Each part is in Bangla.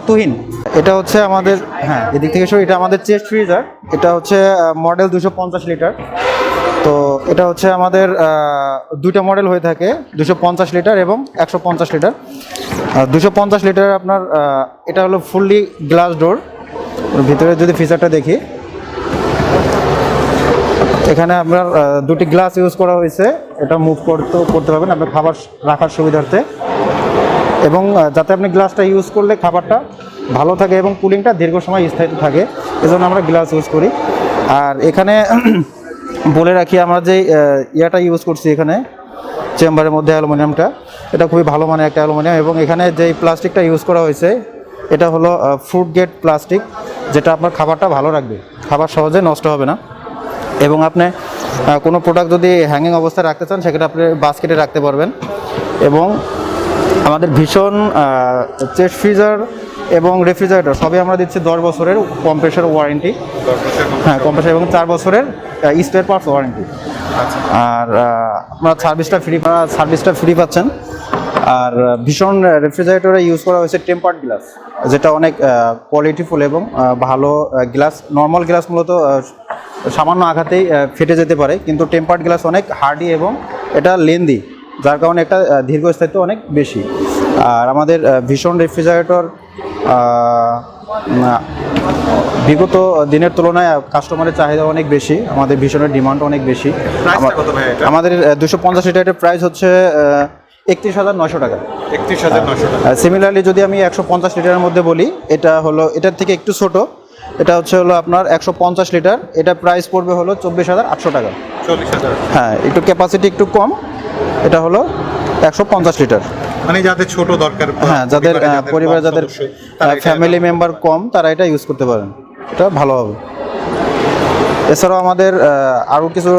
তুহিন, এটা হচ্ছে আমাদের, হ্যাঁ এদিক থেকে শুরু, এটা আমাদের চেস্ট ফ্রিজার। এটা হচ্ছে মডেল 250 লিটার। তো এটা হচ্ছে আমাদের দুইটা মডেল হয়ে থাকে, 250 লিটার এবং 150 লিটার। 250 লিটার আপনার এটা হলো ফুললি গ্লাস ডোর। ভিতরে যদি ফিচারটা দেখি, এখানে আপনার দুটি গ্লাস ইউজ করা হয়েছে। এটা মুভ করতে পারবেন আপনার খাবার রাখার সুবিধার্থে, এবং যাতে আপনি গ্লাসটা ইউজ করলে খাবারটা ভালো থাকে এবং কুলিংটা দীর্ঘ সময় স্থায়িত্ব থাকে, এজন্য আমরা গ্লাস ইউজ করি। আর এখানে বলে রাখি, আমরা যে ইয়াটা ইউজ করছি এখানে চেম্বারের মধ্যে অ্যালুমিনিয়ামটা, এটা খুবই ভালো মানের একটা অ্যালুমিনিয়াম। এবং এখানে যেই প্লাস্টিকটা ইউজ করা হয়েছে এটা হলো ফ্রুট গেট প্লাস্টিক, যেটা আপনার খাবারটা ভালো রাখবে, খাবার সহজে নষ্ট হবে না। এবং আপনি কোনো প্রোডাক্ট যদি হ্যাঙ্গিং অবস্থায় রাখতে চান, সেক্ষেত্রে আপনি বাস্কেটে রাখতে পারবেন। এবং আমাদের ভীষণ চেস্ট ফ্রিজার এবং রেফ্রিজারেটর সবই আমরা দিচ্ছি 10 বছরের কম্প্রেসার ওয়ারেন্টি। হ্যাঁ, কম্প্রেসার এবং 4 বছরের স্পেয়ার পার্টস ওয়ারেন্টি। আর আপনারা সার্ভিসটা ফ্রি পাচ্ছেন। আর ভীষণ রেফ্রিজারেটরে ইউজ করা হয়েছে টেম্পার্ড গ্লাস, যেটা অনেক কোয়ালিটিফুল এবং ভালো গ্লাস। নর্মাল গ্লাস মূলত সামান্য আঘাতেই ফেটে যেতে পারে, কিন্তু টেম্পার্ড গ্লাস অনেক হার্ডি এবং এটা লেন্দি, যার কারণে একটা দীর্ঘস্থায়িত্ব অনেক বেশি। আর আমাদের ভীষণ রেফ্রিজারেটর বিগত দিনের তুলনায় কাস্টমারের চাহিদা অনেক বেশি, আমাদের ভীষণের ডিমান্ড অনেক বেশি। আমাদের 250 লিটারের প্রাইস হচ্ছে 31,900 টাকা। 31,900 টাকা। সিমিলারলি যদি আমি 150 লিটারের মধ্যে বলি, এটা হলো এটার থেকে একটু ছোট, এটা হচ্ছে হলো আপনার 150 লিটার। এটা প্রাইস পড়বে হলো 24,800 টাকা। 40,000। হ্যাঁ, একটু ক্যাপাসিটি একটু কম। এটা হলো 150 লিটার। মানে যাদের ছোট দরকার, হ্যাঁ, যাদের পরিবারে যাদের ফ্যামিলি মেম্বার কম, তারা এটা ইউজ করতে পারেন, এটা ভালো হবে। এছাড়াও আমাদের আরও কিছু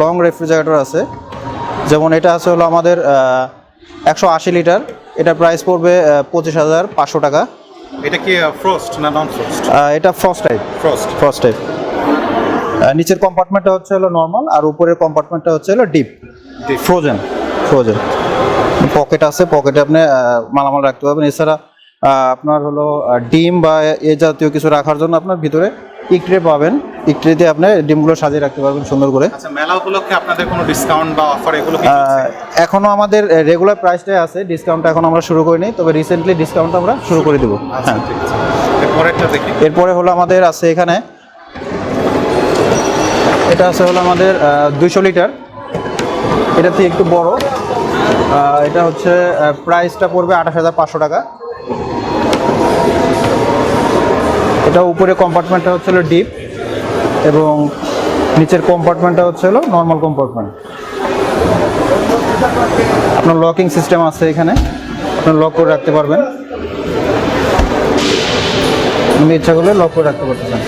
লং রেফ্রিজারেটর আছে, যেমন এটা আছে হলো আমাদের 180 লিটার। এটা প্রাইস পড়বে 25,500 টাকা। এটা কি ফ্রস্ট না নন ফ্রস্ট? এটা ফ্রস্ট টাইপ। নিচের কম্পার্টমেন্টটা হচ্ছে হলো নর্মাল, আর উপরের কম্পার্টমেন্টটা হচ্ছে হলো ডিপ ফ্রোজেন। পকেট আছে, পকেটে আপনি মালামাল রাখতে পারবেন। এছাড়া আপনার হলো ডিম বা এ জাতীয় কিছু রাখার জন্য আপনার ভিতরে ইকট্রে পাবেন। ইকট্রেতে আপনি ডিমগুলো সাজিয়ে রাখতে পারবেন সুন্দর করে। আচ্ছা, মেলা উপলক্ষে আপনাদের কোনো ডিসকাউন্ট বা অফার এগুলো কি চলছে? এখনো আমাদের রেগুলার প্রাইসটাই আছে, ডিসকাউন্টটা এখন আমরা শুরু করিনি, তবে রিসেন্টলি ডিসকাউন্টটা আমরা শুরু করে দেবো। হ্যাঁ, ঠিক আছে। এরপরেরটা দেখি। এরপরে হলো আমাদের আছে এখানে, এটা আছে হলো আমাদের 200 লিটার। এটা থেকে একটু বড়, এটা হচ্ছে প্রাইসটা পড়বে 28,500 টাকা। এটা উপরে কম্পার্টমেন্টটা হচ্ছে হলো ডিপ, এবং নিচের কম্পার্টমেন্টটা হচ্ছে হলো নর্মাল কম্পার্টমেন্ট। আপনার লকিং সিস্টেম আছে এখানে, আপনার লক করে রাখতে পারবেন, আপনি ইচ্ছা করলে লক করে রাখতে পারতেছেন।